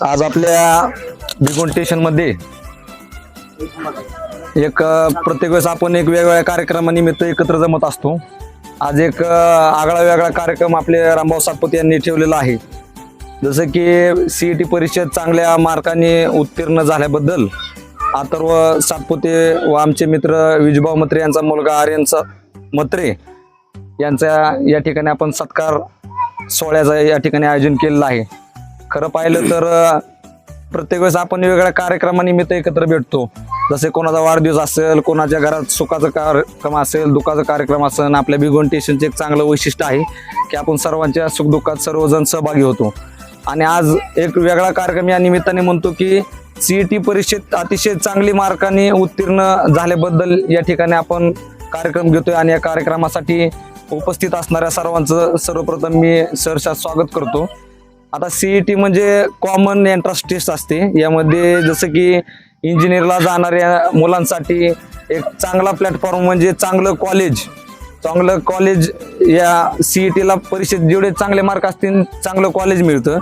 आज आपल्या भिगवण स्टेशनमध्ये एक प्रत्येक वेळेस आपण एक वेगवेगळ्या कार्यक्रमानिमित्त एकत्र जमत असतो. आज एक आगळा वेगळा कार्यक्रम आपले रामभाऊ सातपुते यांनी ठेवलेला आहे. जसं की सीईटी परीक्षेत चांगल्या मार्काने उत्तीर्ण झाल्याबद्दल अथर्व सातपुते व आमचे मित्र विजूभाऊ म्हात्रे यांचा मुलगा आर्यन म्हात्रे यांचा या ठिकाणी आपण सत्कार सोहळ्याचं या ठिकाणी आयोजन केलेलं आहे. खरं पाहिलं तर प्रत्येक वेळेस आपण वेगवेगळ्या कार्यक्रमानिमित्त एकत्र भेटतो. जसे कोणाचा वाढदिवस असेल, कोणाच्या घरात सुखाचा कार्यक्रम असेल, दुःखाचा कार्यक्रम असेल. आपल्या भिगवण स्टेशनचे एक चांगलं वैशिष्ट्य आहे की आपण सर्वांच्या सुखदुःखात सर्वजण सहभागी होतो. आणि आज एक वेगळा कार्यक्रम या निमित्ताने म्हणतो की सीईटी परीक्षेत अतिशय चांगली मार्काने उत्तीर्ण झाल्याबद्दल या ठिकाणी आपण कार्यक्रम घेतोय. आणि या कार्यक्रमासाठी उपस्थित असणाऱ्या सर्वांचं सर्वप्रथम मी सहर्ष स्वागत करतो. आता सीईटी म्हणजे कॉमन एंट्रन्स टेस्ट असते. यामध्ये जसं की इंजिनिअरला जाणाऱ्या मुलांसाठी एक चांगला प्लॅटफॉर्म म्हणजे चांगलं कॉलेज या सीईटीला परीक्षेत जेवढे चांगले मार्क असतील चांगलं कॉलेज मिळतं.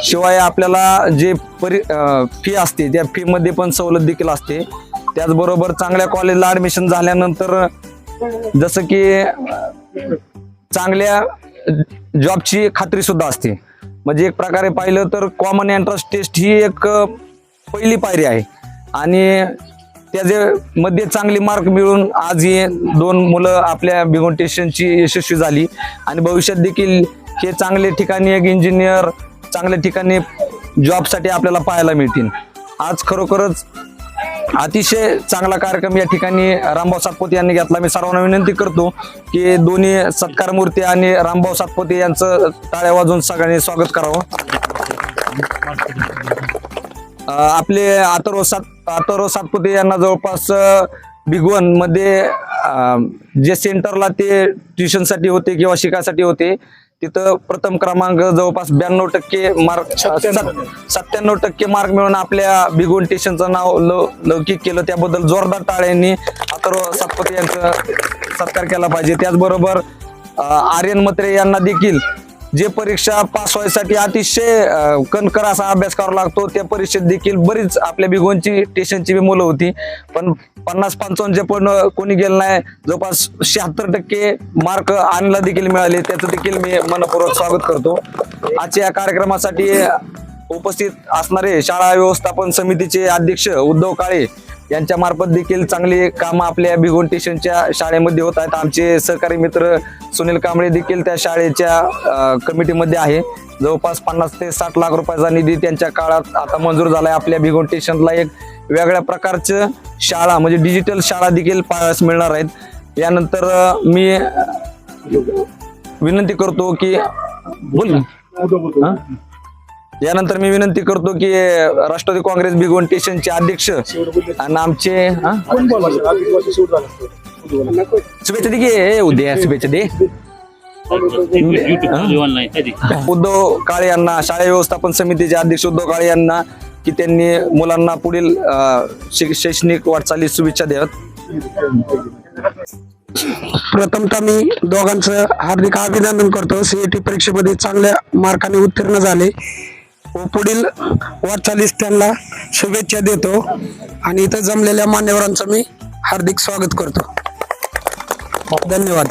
शिवाय आपल्याला जे फी असते त्या फीमध्ये पण सवलत देखील असते. त्याचबरोबर चांगल्या कॉलेजला ॲडमिशन झाल्यानंतर जसं की चांगल्या जॉबची खात्री सुद्धा असते. म्हणजे एक प्रकारे पाहिलं तर कॉमन एंट्रन्स टेस्ट ही एक पहिली पायरी आहे. आणि त्याचे मध्ये चांगली मार्क मिळून आज ही दोन मुलं आपल्या भिगवण स्टेशनची यशस्वी झाली. आणि भविष्यात देखील हे चांगले ठिकाणी एक इंजिनियर चांगल्या ठिकाणी जॉबसाठी आपल्याला पाहायला मिळतील. आज खरोखरच अतिशय चांगला कार्यक्रम या ठिकाणी रामभाऊ सातपुते यांनी घेतला. मी सर्वांना विनंती करतो की दोन्ही सत्कार मूर्ती आणि रामभाऊ सातपुते यांचं टाळ्या वाजवून सगळ्यांनी स्वागत करावं. आपले अथर्व सातपुते यांना जवळपास भिगवण मध्ये जे सेंटरला ते ट्युशनसाठी होते किंवा शिकायसाठी होते तिथं प्रथम क्रमांक जवळपास 92% मार्क 97% मार्क मिळून आपल्या भिगवण स्टेशनचं नाव लौकिक केलं. त्याबद्दल जोरदार टाळ्यांनी अथर्व सातपुते यांचा सत्कार केला पाहिजे. त्याचबरोबर आर्यन म्हात्रे यांना देखील जे परीक्षा पास व्हायसाठी अतिशय कणकर असा अभ्यास करावा लागतो त्या परीक्षेत देखील बरीच आपल्या भिगवणची स्टेशनची मुलं होती. पण 50-55 पण कोणी गेलं नाही. जवळपास 76% मार्क आणला देखील मिळाले. त्याचं देखील मी मनपूर्वक स्वागत करतो. आजच्या या कार्यक्रमासाठी उपस्थित असणारे शाळा व्यवस्थापन समितीचे अध्यक्ष उद्धव काळे यांच्या मार्फत देखील चांगली कामं आपल्या भिगवण स्टेशनच्या शाळेमध्ये होत आहेत. आमचे सहकारी मित्र सुनील कांबळे देखील त्या शाळेच्या कमिटीमध्ये आहे. जवळपास 50 ते 60 लाख रुपयाचा निधी त्यांच्या काळात आता मंजूर झालाय. आपल्या भिगवण स्टेशनला एक वेगळ्या प्रकारचं शाळा म्हणजे डिजिटल शाळा देखील पाहायला मिळणार आहेत. यानंतर मी विनंती करतो की यानंतर मी विनंती करतो की राष्ट्रवादी काँग्रेस भिगवण स्टेशनचे अध्यक्ष आणि आमचे शुभेच्छा दे की उद्या शुभेच्छा दे उद्धव काळे यांना, शाळा व्यवस्थापन समितीचे अध्यक्ष उद्धव काळे यांना की त्यांनी मुलांना पुढील शैक्षणिक वाटचालीस शुभेच्छा द्याव्यात. प्रथमतः मी दोघांचं हार्दिक अभिनंदन करतो. सीईटी परीक्षेमध्ये चांगल्या मार्काने उत्तीर्ण झाले व पुढील वाटचालीस त्यांना शुभेच्छा देतो. आणि इथं जमलेल्या मान्यवरांचं मी हार्दिक स्वागत करतो. धन्यवाद.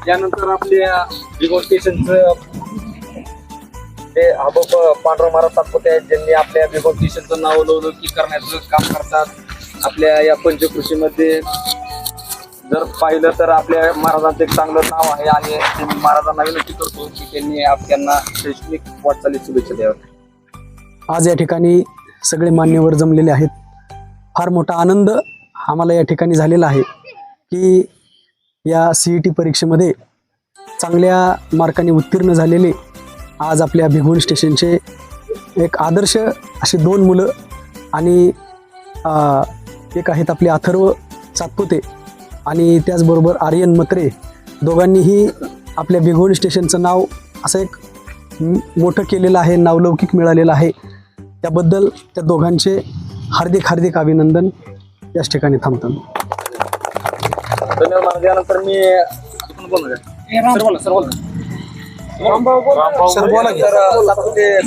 यानंतर आपल्या भिगवण स्टेशनचं ते आबोप पांडुरंग महाराज सातपुते आहेत ज्यांनी आपल्या भिगवण स्टेशनचं नाव लौकिक करण्याचं काम करतात. आपल्या या पंचकृषीमध्ये जर पाहिलं तर आपल्या महाराजांचं एक चांगलं नाव आहे. आणि महाराजांना विनंती करतो की त्यांनी आपल्याला शैक्षणिक वाटचालीस शुभेच्छा द्याव्यात. आज या ठिकाणी सगळे मान्यवर जमलेले आहेत. फार मोठा आनंद आम्हाला या ठिकाणी झालेला आहे की या सीईटी परीक्षेमध्ये चांगल्या मार्काने उत्तीर्ण झालेले आज आपल्या भिगवण स्टेशनचे एक आदर्श असे दोन मुलं आणि एक आहेत आपले अथर्व सातपुते आणि त्याचबरोबर आर्यन म्हात्रे दोघांनीही आपल्या भिगवण स्टेशनचं नाव असं एक मोठं केलेलं आहे, नावलौकिक मिळालेलं आहे. त्याबद्दल त्या दोघांचे हार्दिक अभिनंदन. याच ठिकाणी थांबतो. धन्यवाद. यानंतर मी सर बोला की.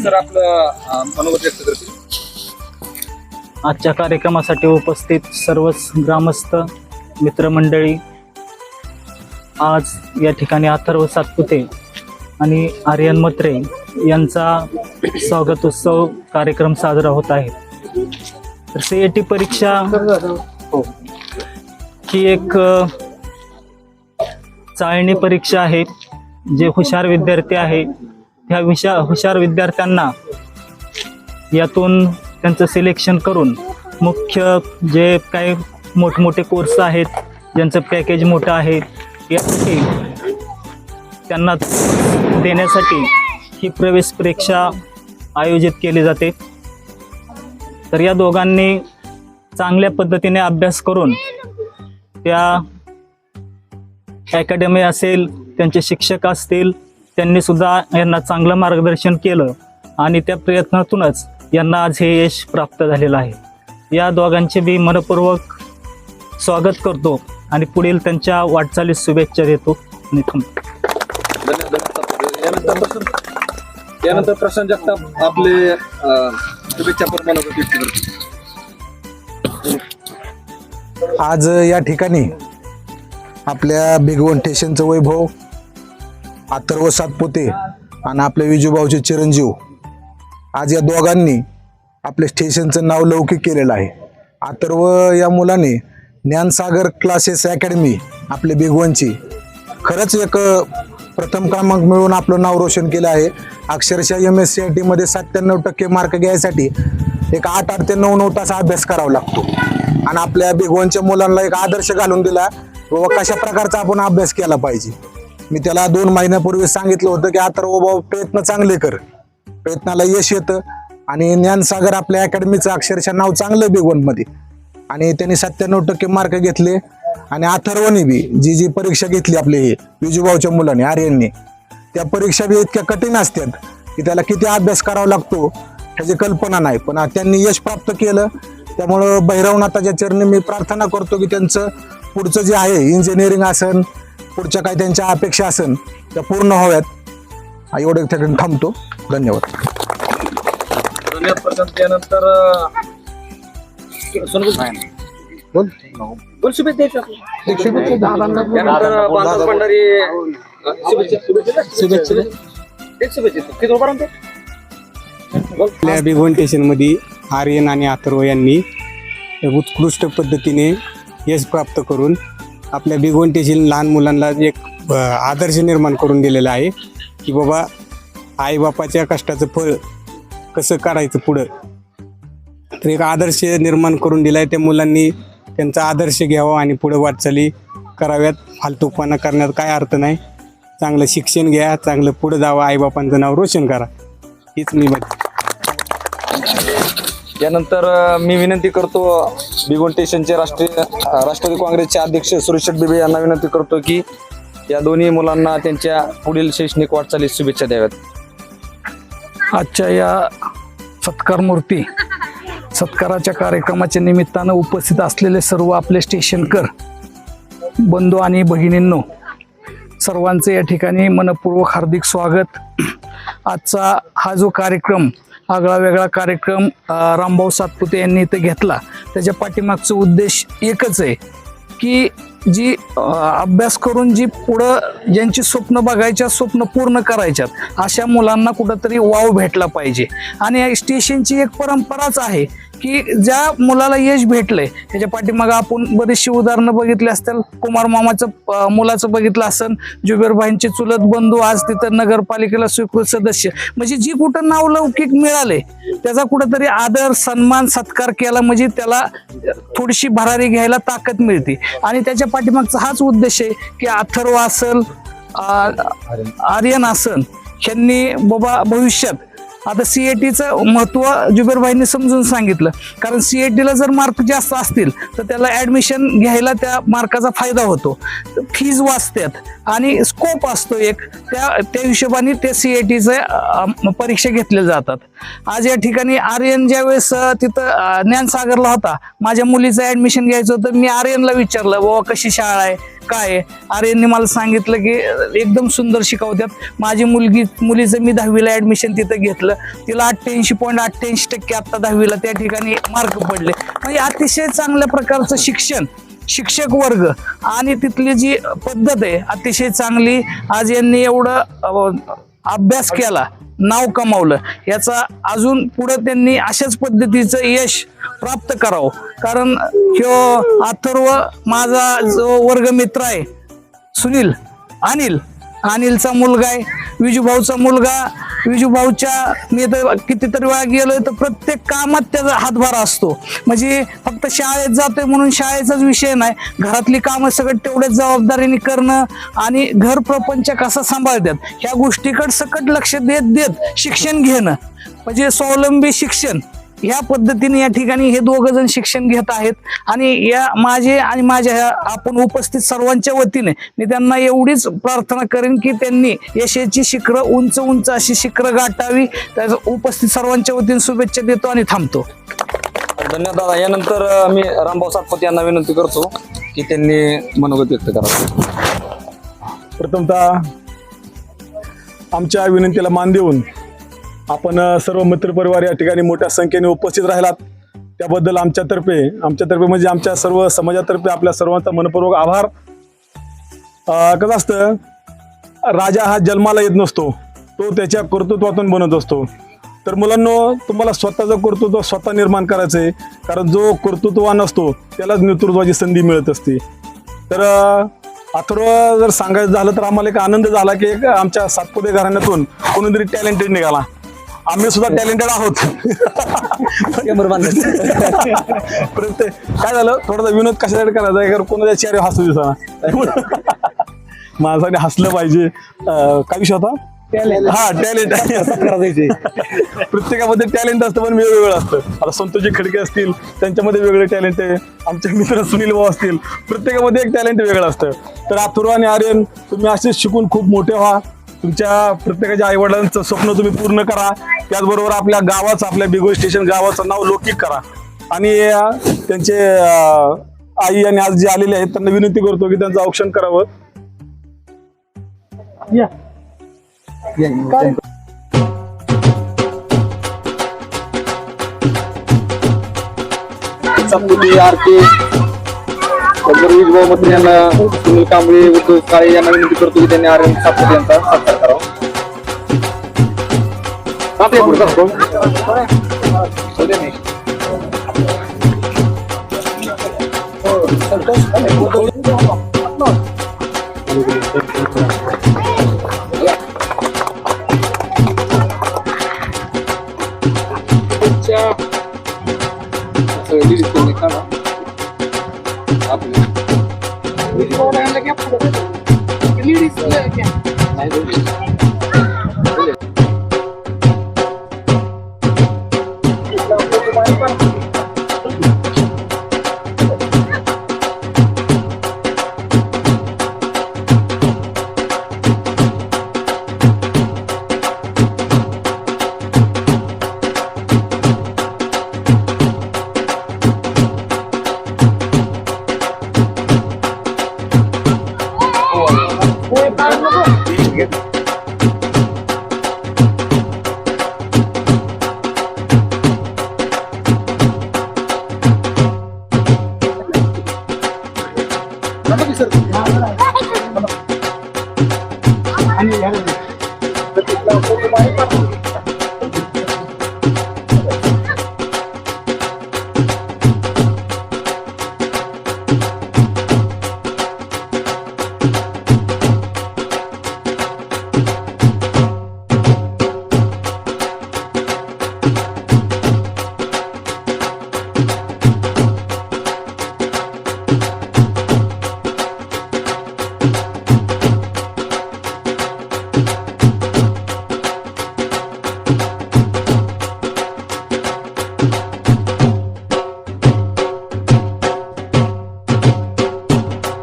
सर आपलं मनोगत व्यक्त करतील. आजच्या कार्यक्रमासाठी उपस्थित सर्वच ग्रामस्थ मित्रमंडळी, आज या ठिकाणी अथर्व सातपुते आणि आर्यन म्हात्रे यांचा स्वागतोत्सव कार्यक्रम साजरा होत आहे. तर CAT परीक्षा ही एक चाळणी परीक्षा आहे. जे हुशार विद्यार्थी आहे त्या हुशार विद्यार्थ्यांना यातून त्यांचं सिलेक्शन करून मुख्य जे काही मोठमोठे कोर्स आहेत, ज्यांचं पॅकेज मोठं आहे, यासाठी त्यांना देण्यासाठी ही प्रवेश परीक्षा आयोजित केली जाते. तर या दोघांनी चांगल्या पद्धतीने अभ्यास करून त्या अकॅडमी असेल, त्यांचे शिक्षक असतील, त्यांनी सुद्धा यांना चांगलं मार्गदर्शन केलं आणि त्या प्रयत्नातूनच यांना आज हे यश प्राप्त झालेलं आहे. या दोघांचे मी मनपूर्वक स्वागत करतो आणि पुढील त्यांच्या वाटचालीस शुभेच्छा देतो आणि थांबतो. यानंतर प्रशांत जगताप आपले शुभेच्छापर मनोगत व्यक्त करतील. आज या ठिकाणी आपल्या भिगवण स्टेशनचं वैभव, अथर्व सातपुते आणि आपल्या विजूभाऊचे चिरंजीव, आज या दोघांनी आपल्या स्टेशनचं नाव लौकिक केलेलं आहे. अथर्व या मुलाने ज्ञानसागर क्लासेस अकॅडमी आपल्या भिगवणची खरंच एक प्रथम क्रमांक मिळवून आपलं नाव रोशन केलं आहे. अक्षरशः MSCIT मध्ये 97% मार्क घ्यायसाठी एक 8 ते 9 तास अभ्यास करावा लागतो आणि आपल्या भिगवणच्या मुलांना एक आदर्श घालून दिला बाबा कशा प्रकारचा आपण अभ्यास केला पाहिजे. मी त्याला 2 महिन्यापूर्वी सांगितलं होतं की अथर्व बाबा प्रयत्न चांगले कर, प्रयत्नाला यश येतं आणि ज्ञानसागर आपल्या अकॅडमीचं अक्षरशः नाव चांगलं भिगवणमध्ये आणि त्यांनी 97% मार्क घेतले. आणि अथर्वने बी जी परीक्षा घेतली आपले हे विजूभाऊच्या मुलाने आर्यनने, त्या परीक्षा बी इतक्या कठीण असतात की त्याला किती अभ्यास करावा लागतो ह्याची कल्पना नाही, पण त्यांनी यश प्राप्त केलं. त्यामुळं भैरवनाथाच्या चरणी मी प्रार्थना करतो की त्यांचं पुढचं जे आहे इंजिनिअरिंग असन, पुढच्या काही त्यांच्या अपेक्षा असन त्या पूर्ण व्हाव्यात. एवढं ठिकाणी थांबतो. धन्यवाद. धन्यवाद प्रशांत. यानंतर बोल शुभेच्छा. यानंतर बांधव भंडारी आपल्या भिगवण स्टेशनमध्ये आर्यन आणि अथर्व यांनी उत्कृष्ट पद्धतीने यश प्राप्त करून आपल्या भिगवण स्टेशन लहान मुलांना एक आदर्श निर्माण करून दिलेला आहे की बाबा आईबापाच्या कष्टाचं फळ कसं करायचं पुढं. तर एक आदर्श निर्माण करून दिला आहे. त्या मुलांनी त्यांचा आदर्श घ्यावा आणि पुढं वाटचाली कराव्यात. फालतूपणा करण्यात काय अर्थ नाही. चांगलं शिक्षण घ्या, चांगलं पुढं जावं, आईबापांचं नाव रोशन करा, हीच मी यानंतर मी विनंती करतो भिगवण स्टेशनचे राष्ट्रवादी काँग्रेसचे अध्यक्ष सुरेश बिबे यांना विनंती करतो की या दोन्ही मुलांना त्यांच्या पुढील शैक्षणिक वाटचालीस शुभेच्छा द्याव्यात. आजच्या या सत्कारमूर्ती सत्काराच्या कार्यक्रमाच्या निमित्तानं उपस्थित असलेले सर्व आपले स्टेशनकर बंधू आणि भगिनींनो, सर्वांचे या ठिकाणी मनपूर्वक हार्दिक स्वागत. आजचा हा जो कार्यक्रम, आगळा वेगळा कार्यक्रम रामभाऊ सातपुते यांनी इथं घेतला, त्याच्या पाठीमागचा उद्देश एकच आहे की जी अभ्यास करून जी पुढं ज्यांची स्वप्न बघायच्या, स्वप्न पूर्ण करायच्यात, अशा मुलांना कुठंतरी वाव भेटला पाहिजे. आणि स्टेशनची एक परंपराच आहे की ज्या मुलाला यश भेटलंय त्याच्या पाठीमागं आपण बरीचशी उदाहरणं बघितली असतील. कुमार मामाचं मुलाचं बघितलं असेल, जुबेरभाईंचे चुलत बंधू आज तिथं नगरपालिकेला स्वीकृत सदस्य. म्हणजे जी कुठं नावलौकिक मिळाले त्याचा कुठंतरी आदर, सन्मान, सत्कार केला म्हणजे त्याला थोडीशी भरारी घ्यायला ताकद मिळते. आणि त्याच्या पाठीमागचा हाच उद्देश आहे की अथर्व असेल, आर्यन असेल, ह्यांनी बाबा भविष्यात आता CATचं महत्त्व जुबेरभाईंनी समजून सांगितलं. कारण CATला जर मार्क जास्त असतील तर त्याला ॲडमिशन घ्यायला त्या मार्काचा फायदा होतो, फीज वाचतात आणि स्कोप असतो एक, त्या हिशोबाने ते CATचं परीक्षा घेतल्या जातात. आज या ठिकाणी आर्यन ज्यावेळेस तिथं ज्ञानसागरला होता, माझ्या मुलीचं ॲडमिशन घ्यायचं होतं, मी आर्यनला विचारलं बाबा कशी शाळा आहे, काय आहे. आर्यनने मला सांगितलं की एकदम सुंदर शिकवतात. माझी मुलीचं मी 10वीला ऍडमिशन तिथं घेतलं, तिला 88.88% आता 10वीला त्या ठिकाणी मार्क पडले. म्हणजे अतिशय चांगल्या प्रकारचं शिक्षक वर्ग आणि तिथली जी पद्धत आहे अतिशय चांगली. आज यांनी एवढं अभ्यास केला, नाव कमावलं, याचा अजून पुढे त्यांनी अशाच पद्धतीचं यश प्राप्त करावं. कारण ह्यो अथर्व माझा जो वर्गमित्र आहे सुनील, अनिलचा मुलगा आहे, विजूभाऊचा मुलगा. विजूभाऊच्या मी तर कितीतरी वेळा गेलोय तर प्रत्येक कामात त्याचा हातभार असतो. म्हणजे फक्त शाळेत जातोय म्हणून शाळेचाच विषय नाही, घरातली कामं सगळं तेवढ्याच जबाबदारीने करणं आणि घर प्रपंच कसा सांभाळतात ह्या गोष्टीकडे सकट लक्ष देत शिक्षण घेणं, म्हणजे स्वावलंबी शिक्षण ह्या पद्धतीने या ठिकाणी हे दोघं जण शिक्षण घेत आहेत. आणि या माझे आणि माझ्या आपण उपस्थित सर्वांच्या वतीने मी त्यांना एवढीच प्रार्थना करेन की त्यांनी यशाची शिखरं उंच अशी शिखरं गाठावी. त्याच्या उपस्थित सर्वांच्या वतीने शुभेच्छा देतो आणि थांबतो. धन्यवाद दादा. यानंतर मी रामभाऊ सातपुते यांना विनंती करतो की त्यांनी मनोगत व्यक्त करावं. प्रथमतः आमच्या विनंतीला मान देऊन आपण सर्व मित्रपरिवार या ठिकाणी मोठ्या संख्येने उपस्थित राहिलात त्याबद्दल आमच्यातर्फे म्हणजे आमच्या सर्व समाजातर्फे आपल्या सर्वांचा मनपूर्वक आभार. कसं असतं, राजा हा जन्माला येत नसतो, तो त्याच्या कर्तृत्वातून बनत असतो. तर मुलांनो, तुम्हाला स्वतःचं कर्तृत्व स्वतः निर्माण करायचं आहे, कारण जो कर्तृत्ववान असतो त्यालाच नेतृत्वाची संधी मिळत असते. तर अथर्व जर सांगायचं झालं तर आम्हाला एक आनंद झाला की एक आमच्या सातपुते घराण्यातून कोणीतरी टॅलेंटेड निघाला. आम्ही सुद्धा टॅलेंटेड आहोत. प्रत्येक काय झालं, थोडासा विनोद कशासाठी करायचा, कारण कोणाच्या चेहरे हसू दिसा माझ्यासाठी हसलं पाहिजे. काय विषय होता? हा, टॅलेंट. प्रत्येकामध्ये टॅलेंट असतं पण वेगवेगळं असतं. आता संतोषजी खडके असतील त्यांच्यामध्ये वेगळे टॅलेंट आहे, आमचे मित्र सुनील भाऊ असतील, प्रत्येकामध्ये एक टॅलेंट वेगळं असतं. तर अथर्व आणि आर्यन, तुम्ही असेच शिकून खूप मोठे व्हा, तुमच्या प्रत्येकाच्या आईवडिलांचं स्वप्न तुम्ही पूर्ण करा, त्याचबरोबर आपल्या गावाचं, आपल्या बिगोई स्टेशन गावाचं नाव लौकिक करा. आणि त्यांचे आई आणि आज जे आलेले आहेत त्यांना विनंती करतो की त्यांचं औक्षण करावं. सातपुते, आरके, विजूभाऊ मत्रे यांना, सुनील कांबळे, उद्धव काळे यांना विनंती करतो की त्यांनी आर्यन सातपुते यांचा सत्कार करावा. सर